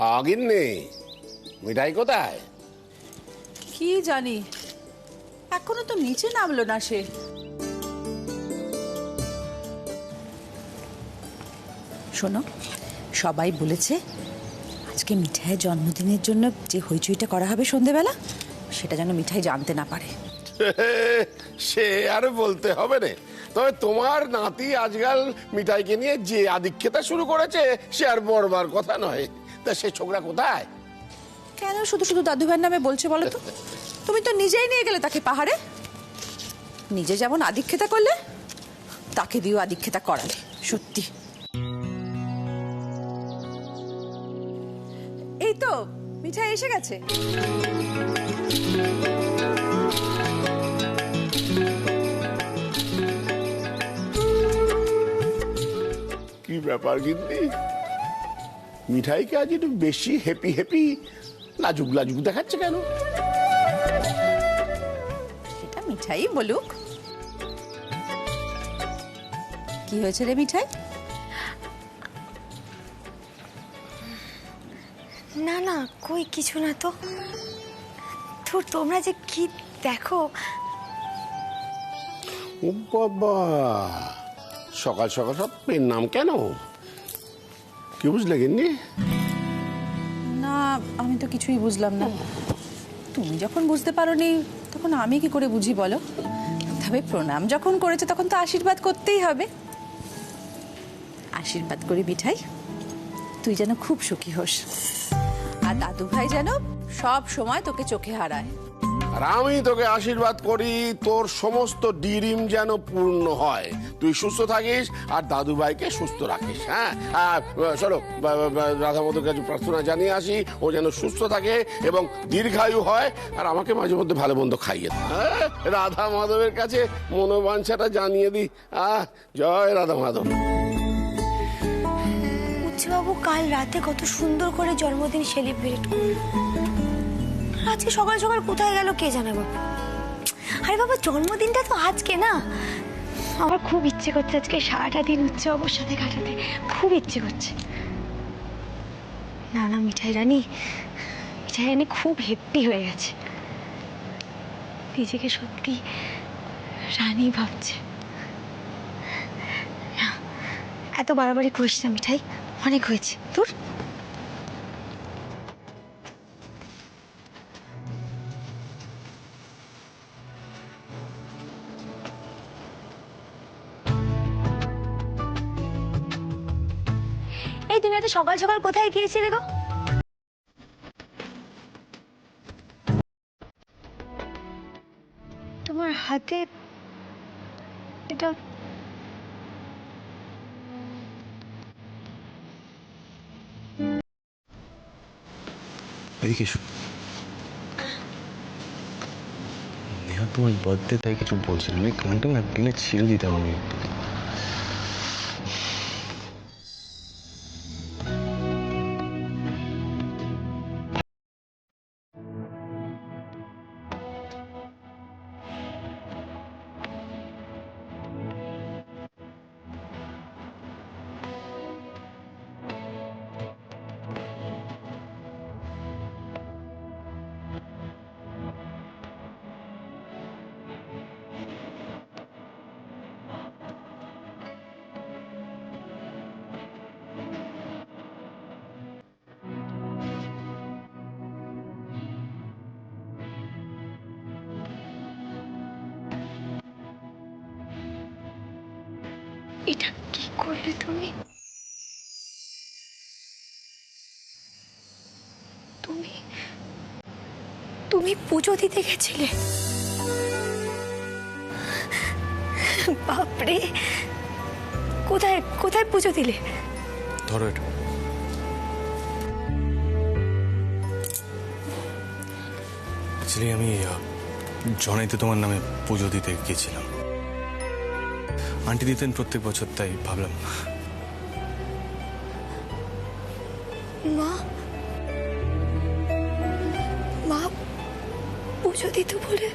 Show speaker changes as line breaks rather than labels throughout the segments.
আগিন্নি মিঠাই কোথায়?
কি জানি, এখনো তো নিচে নামলো না সে। শোনো, সবাই বলেছে আজকে মিঠাইয়ের জন্মদিনের জন্য যে হইচইটা করা হবে সন্ধেবেলা, সেটা যেন মিঠাই জানতে না পারে।
সে আর বলতে হবে না। তবে তোমার নাতি আজকাল মিঠাইকে নিয়ে যে আদিক্ষেতা শুরু করেছে সে আর বড়বার কথা নয়। তা সে ছোকরা কোথায়?
কেন শুধু শুধু দাদু ভাইয়ের নামে বলছে বলো তো? তুমি তো নিজেই নিয়ে গেলে তাকে পাহাড়ে। নিজে যেমন আদিক্ষেতা করলে, তাকে দিয়েও আদিক্ষেতা করালে। সত্যি। এই তো মিঠাই এসে গেছে।
কি ব্যাপার গিন্নি, মিঠাইকে আজ একটু বেশি হেপি হেপি লাজুক লাজুক দেখাচ্ছে কেন?
সেটা মিঠাই বলুক। কি হয়েছে রে মিঠাই?
না না, কই কিছু না তো। তোমরা যে কি দেখো।
ও বাবা, সকাল সকাল সব পেন নাম কেন? কি বুঝলে গিন্নি?
না, আমি তো কিছুই বুঝলাম না। তুমি যখন বুঝতে পারোনি তখন আমি কি করে বুঝি বলো? তবে প্রণাম যখন করেছে তখন তো আশীর্বাদ করতেই হবে। আশীর্বাদ করি মিঠাই, তুই যেন খুব সুখী হোস, আর দাদু ভাই যেন সব সময় তোকে চোখে হারায়।
আর আমি তোকে আশীর্বাদ করি তোর সমস্ত ডিরিম যেন পূর্ণ হয়, তুই সুস্থ থাকিস আর দাদু ভাইকে সুস্থ রাখিস। হ্যাঁ, চলো রাধা মাধবের কাছে প্রার্থনা জানিয়ে আসি, ও যেন সুস্থ থাকে এবং দীর্ঘায়ু হয়, আর আমাকে মাঝে মধ্যে ভালো মন্দ খাইয়ে দেয়। হ্যাঁ, রাধা মাধবের কাছে মনোবাঞ্ছাটা জানিয়ে দি। জয় রাধা মাধব।
বাবু কাল রাতে কত সুন্দর করে জন্মদিন সেলিব্রেট করল, আজকে সকাল সকাল কোথায় গেল কে জানে বাবা। আরে বাবা, জন্মদিনটা তো আজকে না। আমার খুব ইচ্ছে করছে আজকে সারাটা দিন উৎসবের সাথে কাটাতে, খুব ইচ্ছে করছে। না না, মিঠাই রানী খুব হ্যাপি হয়ে গেছে, নিজেকে সত্যি রানী ভাবছে। এত বাড়াবাড়ি করিস না মিঠাই, অনেক হয়েছে তোর। এই তুমি এত সকাল সকাল কোথায় গিয়েছিলে গো? তোমার হাতে এটা
এদিকে এসো। নেহা তোমার বার্থডে তাই কিছু বলছিল না, গানটা একদিনে ছেড়ে দিতাম আমি।
এটা কি করলে তুমি? তুমি তুমি পুজো দিতে গেছিলে? বাপরে, কোথায় কোথায় পুজো দিলে?
ধরো এটা। অ্যাকচুয়ালি আমি জনাইতে তোমার নামে পুজো দিতে গেছিলাম। আন্টি দিতেন প্রত্যেক বছর, তাই ভাবলাম।
মা মা পুজো দিত বলে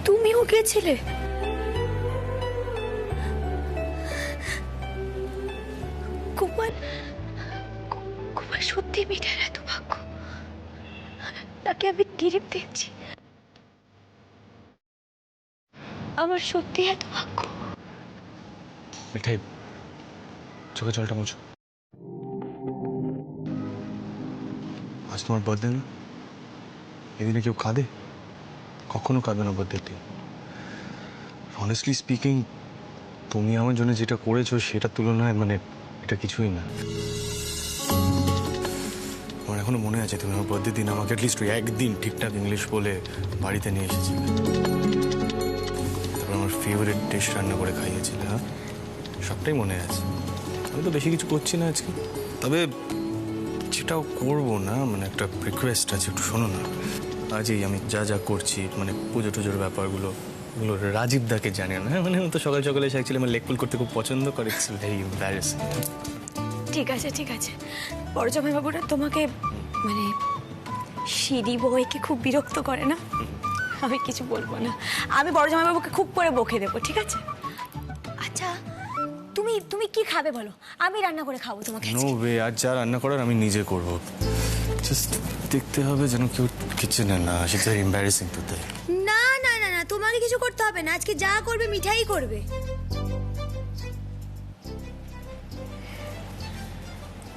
তুমিও গেছিলে? গোপাল গিরিপ দেখছি। আমার সত্যি এত ভাগ্য।
মিঠাই, চোখে জলটা মুছো। আজ তোমার বার্থডে না? এদিনে কেউ কাঁদে? কখনো কাঁদবে না বার্থডে দিন। অনেস্টলি স্পিকিং, তুমি আমার জন্য যেটা করেছো সেটার তুলনায় মানে এটা কিছুই না। আমার এখনো মনে আছে তুমি আমার বার্থডে দিন আমাকে অ্যাটলিস্ট একদিন ঠিকঠাক ইংলিশ বলে বাড়িতে নিয়ে এসেছিলে। তারপর আমার ফেভারিট ডিশ রান্না করে খাইয়েছিলে। হ্যাঁ, সবটাই মনে আছে। আমি তো বেশি কিছু করছি না আজকে, তবে যেটাও করবো না, মানে একটা রিকোয়েস্ট আছে, একটু শোনো না। আজই আমি যা যা করছি মানে পুজো টুজোর ব্যাপারগুলো এগুলো রাজীব দাকে জানে না। মানে ও তো সকাল সকালে এসে অ্যাকচুয়ালি আমার লেগ পুল করতে খুব পছন্দ করে। It's very embarrassing.
ঠিক আছে ঠিক আছে, বড় জামাইবাবুরা তোমাকে মানে সিঁড়ি বইকে খুব বিরক্ত করে না? আমি কিছু বলবো না, আমি বড় জামাইবাবুকে খুব করে বকে দেবো, ঠিক আছে? আচ্ছা তুমি তুমি কি খাবে বলো, আমি রান্না করে খাবো তোমাকে।
নো ওয়ে, আর যা রান্না করার আমি নিজে করবো। জাস্ট দেখতে হবে যেন কেউ কিচেনে না আসে। ইটস ভেরি এম্বারাসিং তো। তাই
না না না না, তোমাকে কিছু করতে হবে না, আজকে যা করবে মিঠাই করবে।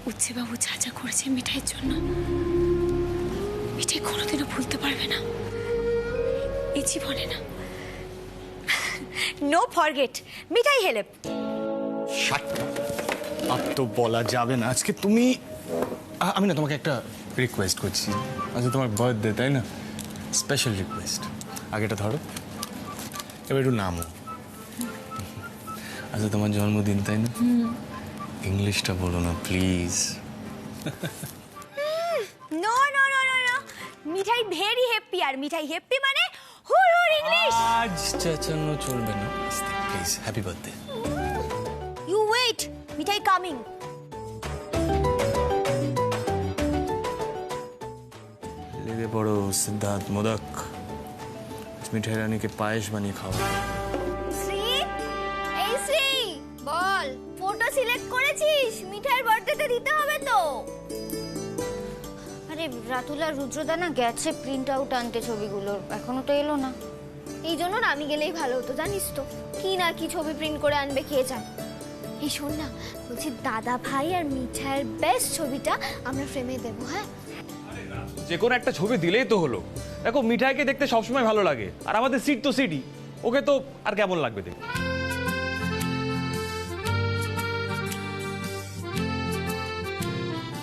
উচ্ছে বাবু যা যা করেছে মিঠাইয়ের জন্য, মিঠাই কোনোদিনও ভুলতে পারবে না এই জীবনে, না। নো ফরগেট, মিঠাই হেল্প।
শাট আপ তো বলা যাবে না আজকে। তুমি আমি না তোমাকে একটা রিকোয়েস্ট করছি। আজকে তোমার বার্থডে, তাই না? Special request. আগেটা ধরো, এবার একটু নামো। আজকে তোমার জন্মদিন, তাই না? ইংলিশটা বলো না please.
No no no no no, Mithai very happy, আর মিঠাই হ্যাপি মানে হুর হুর ইংলিশ।
আজ চেঁচানো চলবে না please. Happy birthday.
You wait, Mithai coming.
লেগে পড়ো সিদ্ধার্থ মোদক। মিঠাই রানীকে পায়েস বানিয়ে খাওয়া।
শ্রী, এই শ্রী, বল ফটো সিলেক্ট করেছিস? মিঠাইয়ের বার্থডেতে দিতে হবে তো।
আরে রাতুল আর রুদ্রদা না গেছে প্রিন্ট আউট আনতে ছবিগুলোর, এখনো তো এলো না।
এই জন্য না আমি গেলেই ভালো হতো, জানিস তো কি না কি ছবি প্রিন্ট করে আনবে কে জানে। এই শোন না, বলছি দাদা ভাই আর মিঠাইয়ের বেস্ট ছবিটা আমরা ফ্রেমে দেবো। হ্যাঁ,
যে কোনো একটা ছবি দিলেই তো হলো। দেখো মিঠাইকে দেখতে সবসময় ভালো লাগে, আর আমাদের সিট তো সিটই, ওকে তো আর কেমন লাগবে দেখতে।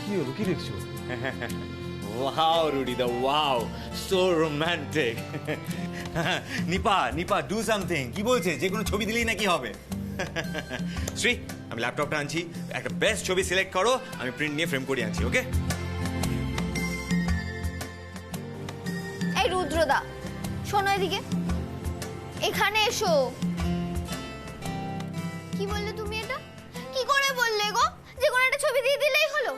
কি হলো, কি দেখছো?
Wow, Rudida, wow, so romantic. Nipa do something. কি বলছে, যে কোনো ছবি দিলেই নাকি হবে? শ্রী, আমি ল্যাপটপটা আনছি, একটা বেস্ট ছবি সিলেক্ট করো, আমি প্রিন্ট নিয়ে ফ্রেম করে আনছি। ওকে?
এই রুদ্রদা, শোনো এদিকে, এখানে এসো।
কি বললে তুমি? এটা কি করে বললে গো, যে কোনো একটা ছবি দিয়ে দিলেই হলো?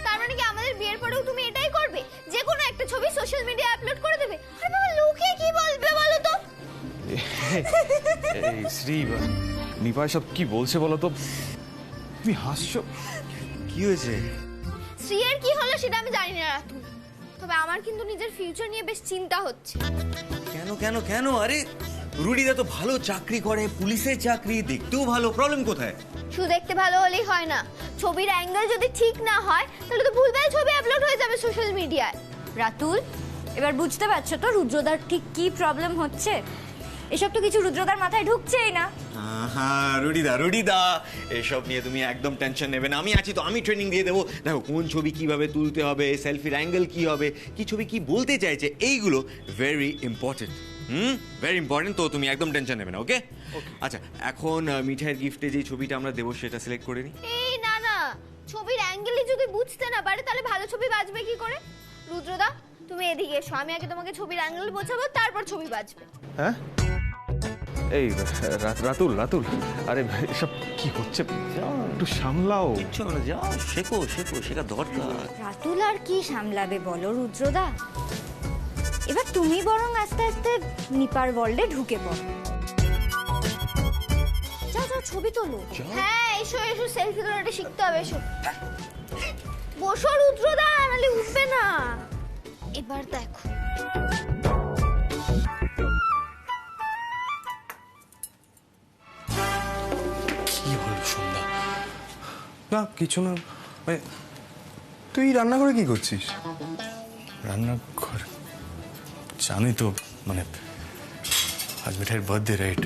তার মানে কি আমাদের বিয়ের পরেও তুমি এটাই করবে, যে কোনো একটা ছবি সোশ্যাল মিডিয়ায় আপলোড করে দেবে? আরে বাবা, লোকে কি বলবে বলো তো?
এই শ্রী, নিপা সব কি বলছে বলো তো? তুমি হাসছো
কি হয়েছে?
শ্রীয়ের কি হলো সেটা আমি জানি না রাতুল, তবে আমার কিন্তু নিজের ফিউচার নিয়ে বেশ চিন্তা হচ্ছে।
কেন কেন কেন? আরে রুডিদা তো ভালো চাকরি করে, পুলিশের চাকরি, দেখতেও ভালো, প্রবলেম কোথায়?
শুধু দেখতে ভালো হলেই হয় না, ছবির অ্যাঙ্গেল যদি ঠিক না হয় তাহলে তো ভুলভাল ছবি আপলোড হয়ে যাবে সোশ্যাল মিডিয়ায়।
রাতুল, এবার বুঝতে পারছো তো রুদ্রদার ঠিক কি প্রবলেম হচ্ছে? এসব তো কিছু রুদ্রদার মাথায় ঢুকছেই না।
হ্যাঁ রুডিদা, এসব নিয়ে তুমি একদম টেনশন নেবে না, আমি আছি তো, আমি ট্রেনিং দিয়ে দেবো। দেখো কোন ছবি কিভাবে তুলতে হবে, সেলফির অ্যাঙ্গেল কি হবে, কি ছবি কি বলতে চাইছে, এইগুলো ভেরি ইম্পর্টেন্ট। ভেরি ইম্পর্টেন্ট, তো তুমি একদম টেনশন নেবে না। ওকে? আচ্ছা, এখন মিঠাইয়ের গিফটে যে ছবিটা আমরা দেবো সেটা সিলেক্ট করে নিই।
এই না না, ছবির অ্যাঙ্গেলই যদি বুঝতে না পারে তাহলে ভালো ছবি বাজবে কি করে? রুদ্রদা তুমি এদিকে এসো, আমি আগে তোমাকে ছবির অ্যাঙ্গেল বোঝাবো, তারপর ছবি বাজবে।
হ্যাঁ? এই রাতুল, আরে এসব কি হচ্ছে? একটু সামলাও।
কিচ্ছু হবে না, যাও শেখা দরকার।
রাতুল আর কি সামলাবে বলো রুদ্রদা? এবার তুমি বরং আস্তে আস্তে নিপার ওয়ার্ল্ডে ঢুকে পড়ো।
যাও যাও ছবি তোলো। হ্যাঁ এসো এসো, সেলফি তোলাটা শিখতে হবে, এসো। বসো রুদ্রদা, নাহলে উঠবে না। এবার দেখো।
কি হলো সন্ধ্যা? না কিছু না, তুই রান্নাঘরে কি করছিস? রান্নাঘর জানি তো, মানে আজ মিঠাইয়ের বার্থডে, রাইট?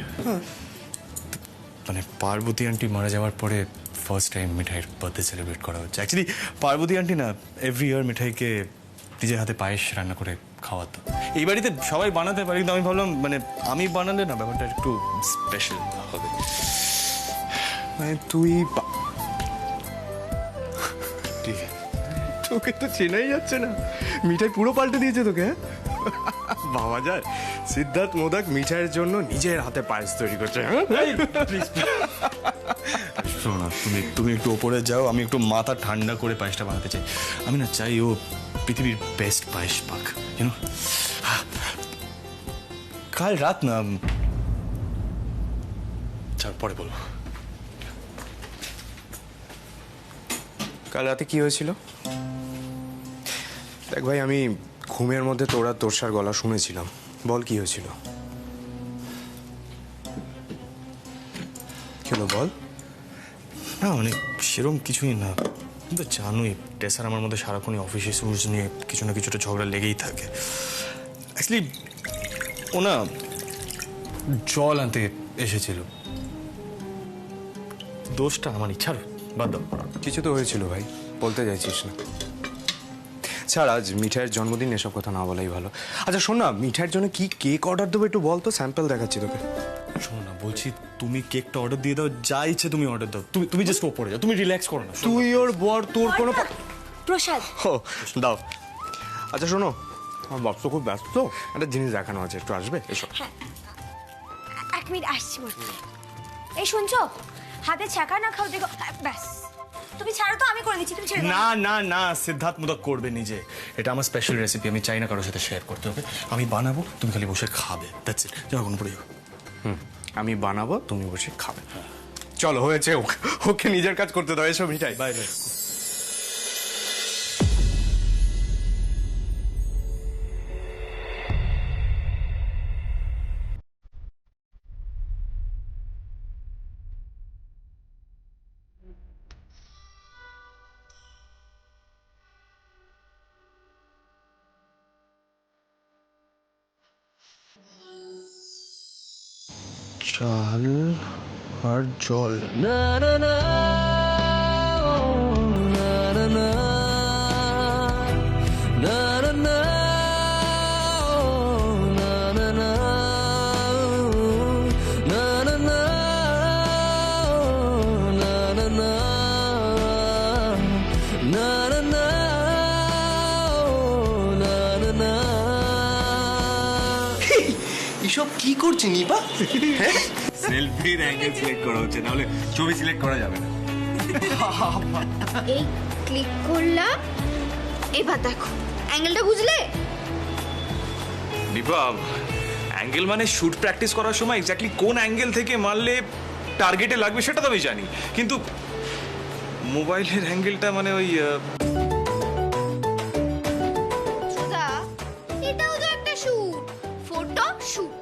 মানে পার্বতী আন্টি মারা যাওয়ার পরে ফার্স্ট টাইম মিঠাইয়ের বার্থডে সেলিব্রেট করা হচ্ছে। অ্যাকচুয়ালি পার্বতী আন্টি না এভরি ইয়ার মিঠাইকে নিজের হাতে পায়েস রান্না করে খাওয়াতো। এই বাড়িতে সবাই বানাতে পারে, কিন্তু আমি ভাবলাম মানে আমি বানালে না ব্যাপারটা একটু স্পেশাল হবে। মানে তুই ঠিক আছে, তোকে তো চেনাই যাচ্ছে না, মিঠাই পুরো পাল্টে দিয়েছে তোকে। হ্যাঁ বাবা যায়, সিদ্ধার্থ মোদক মিঠাইয়ের জন্য নিজের হাতে পায়েস তৈরি করছে। শোনো না, তুমি একটু ওপরে যাও, আমি একটু মাথা ঠান্ডা করে পায়েসটা বানাতে চাই। আমি না চাই ও পৃথিবীর বেস্ট পায়েস পাক, ইউনো। কাল রাত না, পরে বলবো।
কাল রাতে কি হয়েছিল? দেখ ভাই, আমি ঘুমের মধ্যে তোরা তোরসার গলা শুনেছিলাম। বল কি হয়েছিল? কি হলো বল?
না মানে সেরকম কিছুই না, কিন্তু জানোই টেসার আমার মধ্যে সারাক্ষণই অফিসে সুজ নিয়ে কিছু না কিছুটা ঝগড়া লেগেই থাকে। অ্যাকচুয়ালি ও না জল আনতে এসেছিল, দোষটা আমার ইচ্ছার বাদ দাও।
কিছু তো হয়েছিল ভাই, বলতে চাইছিস না। ছাড়, আজ মিঠাইয়ের জন্মদিন, এসব কথা না বলাই ভালো। আচ্ছা শোন না, মিঠাইয়ের জন্য কি কেক অর্ডার দেবো একটু বল তো, স্যাম্পল দেখাচ্ছি তোকে।
শোনো না, বলছি তুমি কেকটা অর্ডার দিয়ে দাও, যা ইচ্ছে তুমি অর্ডার দাও। তুমি জাস্ট ওপরে যাও, তুমি রিল্যাক্স করো না।
তুই ওর বর, তোর কোনো
প্রসাদ।
ও দাও। আচ্ছা শোনো, আমার বাপ তো খুব ব্যস্ত, একটা জিনিস দেখানো আছে, একটু আসবে? এসব
1 মিনিট আসছি বলতে। এই শুনছো, হাতে ছ্যাঁকা না খাও দেখো। ব্যাস, তুমি ছাড়ো তো, আমি করে দিচ্ছি, তুমি ছেড়ে দাও।
না না না, সিদ্ধার্থ মোদক করবে নিজে। এটা আমার স্পেশাল রেসিপি, আমি চাই না কারোর সাথে শেয়ার করতে হবে। আমি বানাবো, তুমি খালি বসে খাবে, দ্যাটস ইট। যাও এখন পড়ে যাও।
আমি বানাবো, তুমি বসে খাবে। চলো, হয়েছে, ওকে নিজের কাজ করতে দাও। এসো মিঠাই।
Bye bye. চাল আর জল। না না না না না না না না না না না না না না না না না না।
এসব কি করছে নিপা?
সেলফির অ্যাঙ্গেল সিলেক্ট করা হচ্ছে, নাহলে ছবি সিলেক্ট করা যাবে না।
এই ক্লিক করলাম, এবার দেখো অ্যাঙ্গেলটা বুঝলে?
দীপা, অ্যাঙ্গেল মানে শুট প্র্যাকটিস করার সময় এক্স্যাক্টলি কোন অ্যাঙ্গেল থেকে মারলে টার্গেটে লাগবে সেটা তো আমি জানি, কিন্তু মোবাইলের অ্যাঙ্গেলটা মানে ওই
সুধা, এটাও তো একটা শুট, ফটো শুট।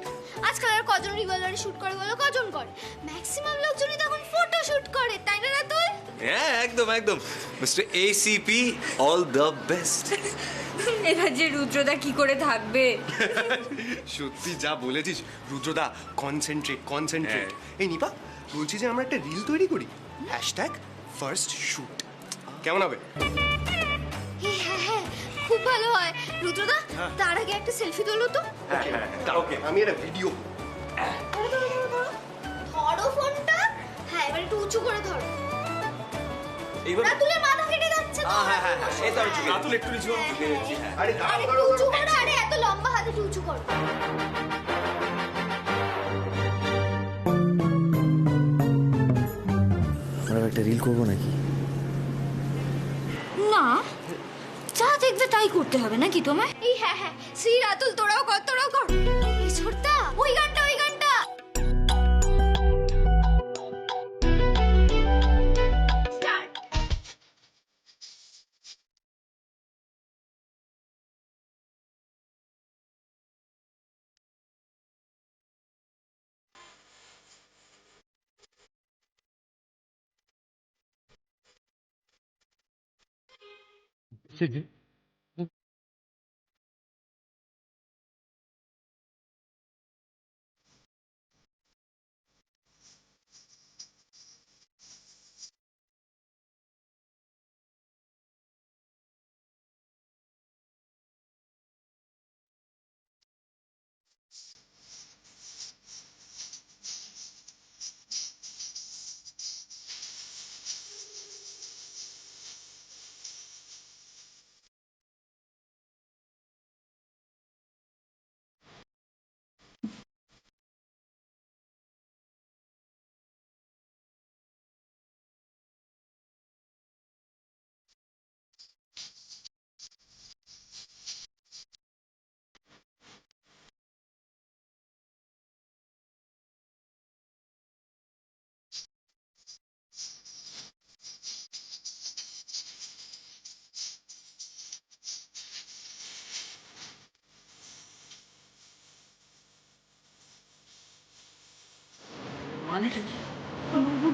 আজকাল আর কজন রিভলভারে শুট করে বলো? কজন করে? ম্যাক্সিমাম লোকজনই তখন ফটো শুট করে, তাই না তুই?
হ্যাঁ একদম একদম, mister ACP, all the best.
এবার যে রুদ্রদা কি করে থাকবে?
সত্যি যা বলেছিস রুদ্রদা, কনসেন্ট্রেট। এই নিপা, বলছি যে আমরা একটা রিল তৈরি করি, #ফার্স্ট শুট, কেমন হবে?
হ্যাঁ হ্যাঁ, খুব ভালো হয়। রুদ্রদা, তার আগে একটা সেলফি তোলো তো।
ওকে, আমি একটা ভিডিও।
ধরো ফোনটা। হ্যাঁ, এবার একটু উঁচু করে ধরো।
এইবার
রাতুলের মাথা কেটে যাচ্ছে তো।
হ্যাঁ হ্যাঁ হ্যাঁ, এই তো আমি চুকে
রাতুল একটু নিচু হও।
আরে
আরে একটু উঁচু করো, আরে এত লম্বা হাত একটু উঁচু করো।
আমরা একটা রিল করবো নাকি?
না, যা দেখবে তাই করতে হবে নাকি তোমায়?
এই হ্যাঁ হ্যাঁ, শ্রী রাতুল, তোরাও কর। এই ছোটটা, ওই গানটা।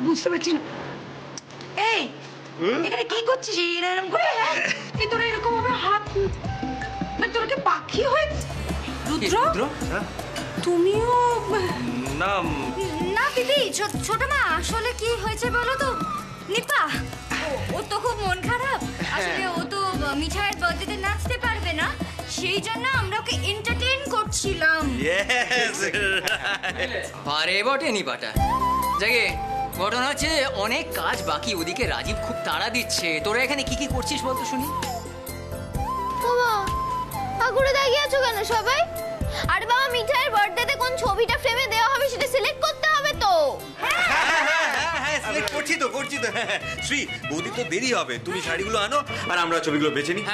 বুঝতে পারছি না। এই এখানে কি করছিস এরকম করে? এই তোরা এরকম ভাবে হাত, তোরা কি পাখি হয়েছে? রুদ্র, তুমিও?
না
না পিপি, ছোট মা, আসলে কি হয়েছে বলো তো? নিপা ও তো খুব মন খারাপ। আসলে ও তো মিঠাইয়ের বার্থডেতে নাচতে পারবে না, সেই জন্য আমরা ওকে এন্টারটেইন করছিলাম।
পারে বটে নিপাটা। জাগে ঘটনা হচ্ছে অনেক কাজ বাকি, ওদিকে রাজীব খুব তাড়া দিচ্ছে। তোরা এখানে কি কি করছিস বলতো শুনি?
বাবা ঠাকুরে দাঁড়িয়ে আছো কেন সবাই? আরে বাবা, মিঠাইয়ের বার্থডেতে কোন ছবিটা ফ্রেমে দেওয়া হবে সেটা সিলেক্ট করতে হবে তো।
সিলেক্ট করছি তো। শ্রী, বৌদি তো দেরি হবে, তুমি শাড়িগুলো আনো আর আমরা ছবিগুলো বেছে নিই।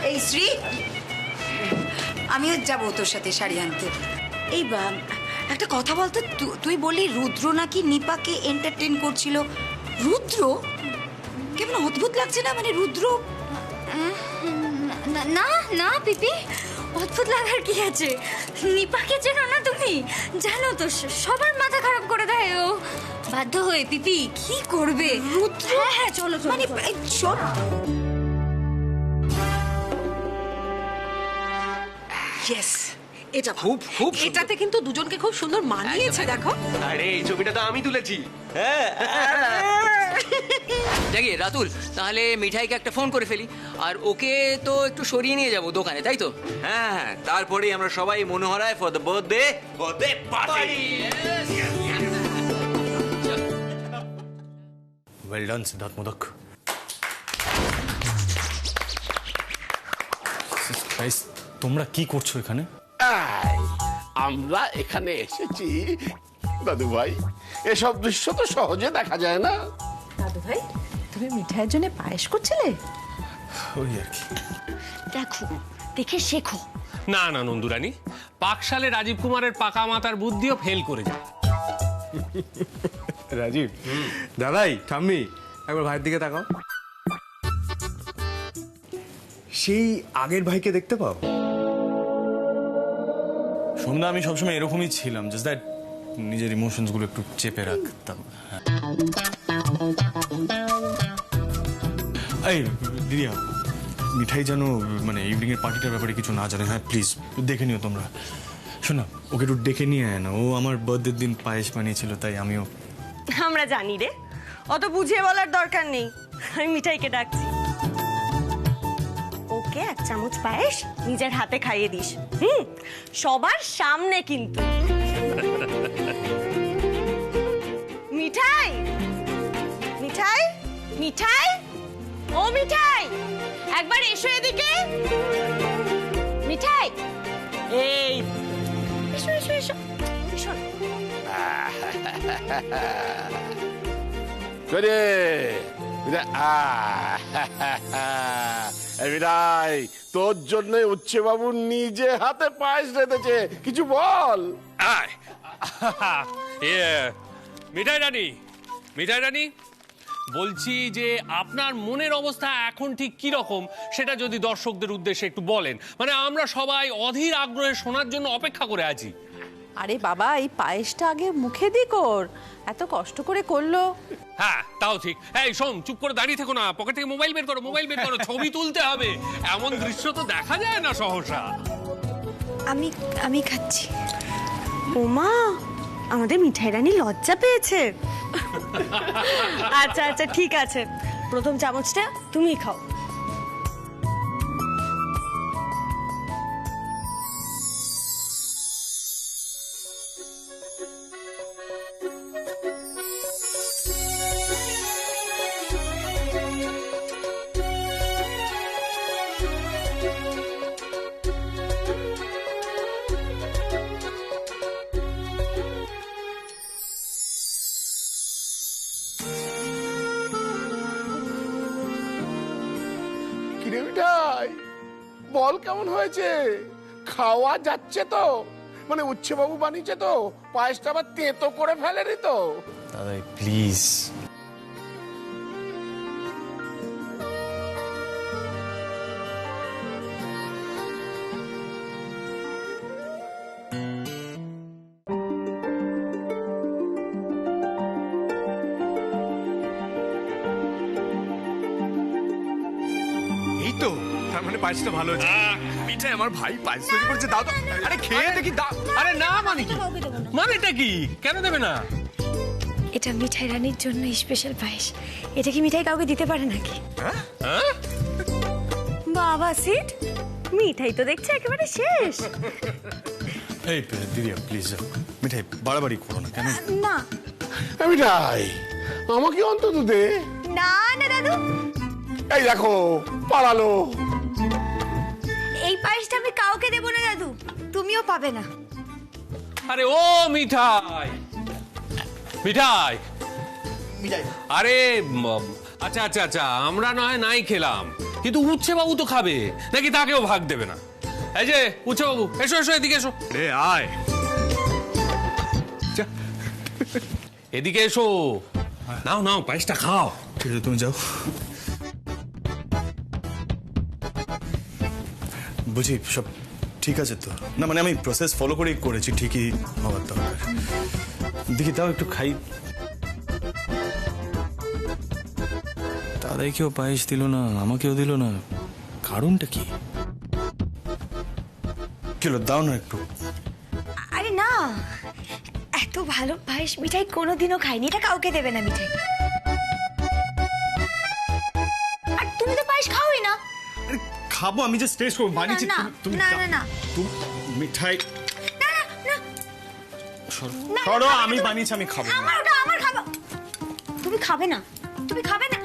এই শ্রী, আমিও যাবো তোর সাথে শাড়ি আনতে। এই একটা কথা বলতো, তুই বললি রুদ্র নাকি নিপাকে এন্টারটেইন করছিল। রুদ্র কেমন অদ্ভুত লাগছে না? মানে রুদ্র?
না না পিপি, অদ্ভুত লাগার কি আছে? নিপাকে চেনো না তুমি? জানো তো সবার মাথা খারাপ করে দেয় ও, বাধ্য হয়ে। পিপি কি করবে?
রুদ্র?
হ্যাঁ চলো
মানে চল। ইয়েস, এটা
খুব খুব সুন্দর।
এটাতে কিন্তু দুজনকে খুব সুন্দর মানিয়েছে। দেখো,
আরে এই ছবিটা তো আমি তুলেছি।
জাগে রাতুল, তাহলে মিঠাইকে একটা ফোন করে ফেলি, আর ওকে তো একটু সরিয়ে নিয়ে যাবো দোকানে, তাই তো?
হ্যাঁ, তারপরেই আমরা সবাই মনোহরায় for the birthday party.
Well done Siddhartha Modak. তোমরা কি করছো এখানে?
আমরা এখানে এসেছি দাদু ভাই, এসব দৃশ্য তো সহজে দেখা যায় না।
দাদু ভাই, তুমি মিঠাইয়ের জন্য পায়েস করছিলে?
ওই আর কি।
দেখো, দেখে শেখো।
না না নন্দুরানী, পাকশালে রাজীব কুমারের পাকা মাথার বুদ্ধিও ফেল করে যায়।
রাজীব, দাদাই, ঠাম্মি, একবার ভাইয়ের দিকে তাকাও। সেই আগের ভাইকে দেখতে পাও?
সন্ধ্যা আমি সবসময় এরকমই ছিলাম, জাস্ট দ্যাট নিজের ইমোশনস গুলো একটু চেপে রাখতাম। এই দিদিয়া, মিঠাই যেন মানে ইভিনিং এর পার্টিটার ব্যাপারে কিছু না জানে। হ্যাঁ প্লিজ দেখে নিও তোমরা। শোনো, ওকে একটু ডেকে নিয়ে আয় না। ও আমার বার্থডের দিন পায়েস বানিয়েছিল, তাই আমিও।
আমরা জানি রে, অত বুঝিয়ে বলার দরকার নেই। আমি মিঠাইকে ডাকছি, ওকে এক চামচ পায়েস নিজের হাতে খাইয়ে দিস। সবার সামনে কিন্তু। মিঠাই, মিঠাই, মিঠাই, ও মিঠাই, একবার এসো এদিকে। মিঠাই, এই এসো এসো এসো এসো।
বিদায়, তোর জন্য উচ্চে বাবু নিজে হাতে পায়েস রেঁধেছে, কিছু বল।
মিঠাই রানী, মিঠাই রানী, বলছি যে আপনার মনের অবস্থা এখন ঠিক কি রকম সেটা যদি দর্শকদের উদ্দেশ্যে একটু বলেন। মানে আমরা সবাই অধীর আগ্রহে শোনার জন্য অপেক্ষা করে আছি।
আরে বাবা, এই পায়েসটা আগে মুখে দি কর, এত কষ্ট করে করলো।
হ্যাঁ তাও ঠিক। এই শোন, চুপ করে দাঁড়িয়ে থেকো না, পকেট থেকে মোবাইল বের করো, মোবাইল বের করো, ছবি তুলতে হবে। এমন দৃশ্য তো দেখা যায় না সহসা।
আমি খাচ্ছি।
ওমা, আমাদের মিঠাই রানী লজ্জা পেয়েছে। আচ্ছা আচ্ছা ঠিক আছে, প্রথম চামচটা তুমি খাও।
কিরে মিঠাই, বল কেমন হয়েছে? খাওয়া যাচ্ছে তো? মানে উচ্ছেবাবু বানিয়েছে তো? পায়েসটা আবার তেতো করে ফেলেনি তো?
দাদাই প্লিজ।
এই তো, তার মানে পায়েসটা ভালো হয়েছে। মিঠাই, আমার ভাই পায়েস তৈরি করছে, দাও তো। আরে খেয়ে দেখি, দাও।
আরে না, মানে কি? মানেটা কি? কেন দেবে না?
এটা মিঠাই রানীর জন্য স্পেশাল পায়েস। এটা কি মিঠাই কাউকে দিতে পারে নাকি?
হ্যাঁ?
বাবা সিট, মিঠাই তো দেখছি একেবারে শেষ।
এই দিদি প্লিজ, মিঠাই বাড়াবাড়ি করো না। কেন?
না
মিঠাই, আমাকে অন্তত দে।
না না দাদু,
এই দেখো পালালো।
এই পায়েসটা আমি কাউকে দেবো না দাদু, তুমিও পাবে না।
আরে ও মিঠাই, মিঠাই, আরে আচ্ছা আচ্ছা আচ্ছা, আমরা না হয় নাই খেলাম, কিন্তু উচ্ছে বাবু তো খাবে নাকি? তাকেও ভাগ দেবে না? এই যে উচ্ছে বাবু, এসো এসো, এদিকে এসো।
রে আয়।
এদিকে এসো, নাও নাও পায়েসটা খাও।
ঠিক আছে, তুমি যাও। বুঝি সব ঠিক আছে তো? না মানে আমি প্রসেস ফলো করেই করেছি, ঠিকই হওয়ার দরকার। দেখি তাও একটু খাই। দাদাইকেও পায়েস দিল না, আমাকেও দিল না, কারণটা কি? কিলো দাও না একটু।
আরে না, এত ভালো পায়েস মিঠাই কোনোদিনও খাইনি, এটা কাউকে দেবে না মিঠাই। আর তুমি তো পায়েস খাওই না।
আরে খাবো, আমি যে টেস্ট করবো, বানিয়েছি।
না,
তুমি
না, না, না।
তুমি মিঠাই
না না না,
সরো, আমি বানিয়েছি, আমি খাবো।
আমার ওটা আমার খাবো। তুমি খাবে না, তুমি খাবে না।